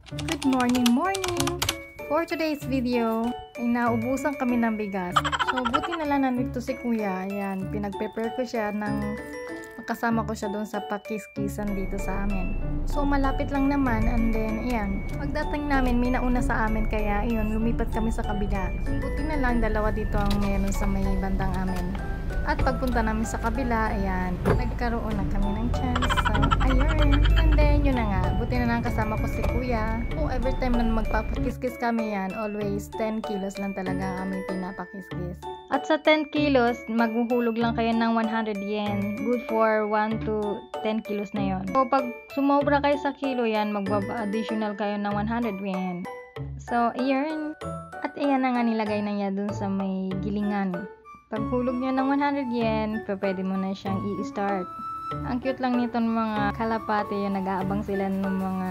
Good morning! For today's video, ay naubusan kami ng bigas. So, buti na lang nandito si kuya. Ayan, pinag-prepare ko siya kasama ko siya doon sa pakiskisan dito sa amin. So, malapit lang naman and then, ayan. Pagdating namin, may nauna sa amin kaya, ayun, lumipat kami sa kabila. Buti na lang, dalawa dito ang meron sa may bandang amin. At pagpunta namin sa kabila, ayan, nagkaroon na kami ng chance. So, ayun. And then, yun na nga. Buti na lang kasama ko si kuya. So, every time na magpapakiskis kami yan, always 10 kilos lang talaga ang aming pinapakiskis. At sa 10 kilos, maghuhulog lang kayo ng 100 yen. Good for 1 to 10 kilos na yon. So, pag sumobra kayo sa kilo yan, additional kayo ng 100 yen. So, ayun. At ayan na nga nilagay na niya dun sa may gilingan. Paghulog niya ng 100 yen, pwede mo na siyang i-start. Ang cute lang nito ng mga kalapate, yung nag-aabang sila ng mga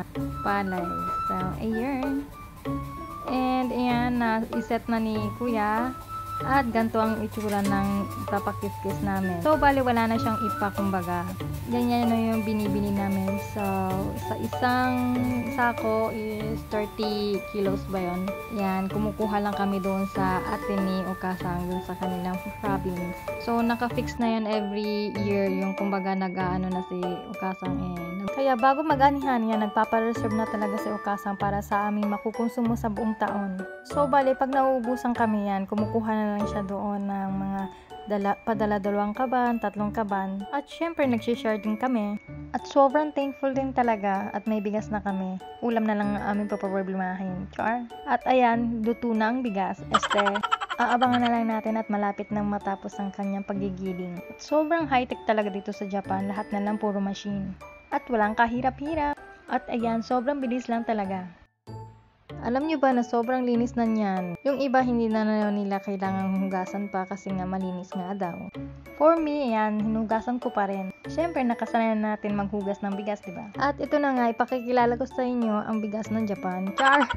palay. So, ayun. And ayan, iset na ni kuya. At ganito ang itsura ng papakiskis namin. So, bali wala na siyang ipa, kumbaga. Ganyan na yung binibili namin. So, sa isang sako is 30 kilos ba yun? Yan, kumukuha lang kami doon sa ate ni Okasang, doon sa kanilang province. So, naka-fix na yun every year, yung kumbaga nag-aano na si Okasang. Kaya bago mag-anihan yan, nagpapareserve na talaga si Okasang para sa aming makukonsumo sa buong taon. So, bali, pag nauubusan kami yan, kumukuha na lang siya doon ng mga padala 2 kaban, 3 kaban. At syempre, nagsishare din kami. At sobrang thankful din talaga at may bigas na kami. Ulam na lang ang aming papaproblemahin. Char. At ayan, luto na ang bigas. Aabangan na lang natin at malapit nang matapos ang kanyang paggigiling. At sobrang high-tech talaga dito sa Japan. Lahat na lang puro machine. At walang kahirap-hirap. At ayan, sobrang bilis lang talaga. Alam nyo ba na sobrang linis na niyan? Yung iba hindi na nila kailangang hugasan pa kasi nga malinis nga daw. For me, ayan, hinugasan ko pa rin. Siyempre, nakasanay na natin maghugas ng bigas, diba? At ito na nga, ipakikilala ko sa inyo ang bigas ng Japan. Char!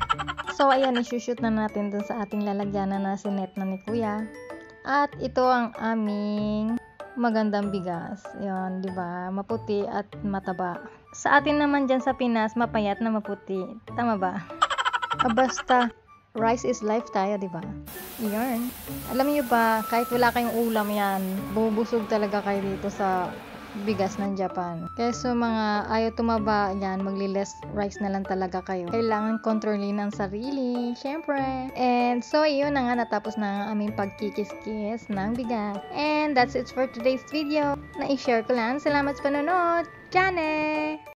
So, ayan, isushoot na natin dun sa ating lalagyanan na sinet na ni kuya. At ito ang aming magandang bigas. Ayan, diba? Maputi at mataba. Sa atin naman dyan sa Pinas, mapayat na maputi. Tama ba? Basta, rice is life tayo, diba? Yan. Alam niyo ba, kahit wala kayong ulam yan, bubusog talaga kayo dito sa bigas ng Japan. Kaya sa mga ayaw tumaba, yan, magli-less rice na lang talaga kayo. Kailangan kontrolin ang sarili, syempre. And so, yun na nga, natapos na ang aming pagkikiskis ng bigas. And that's it for today's video. Na-share ko lang. Salamat sa panonood. Jane!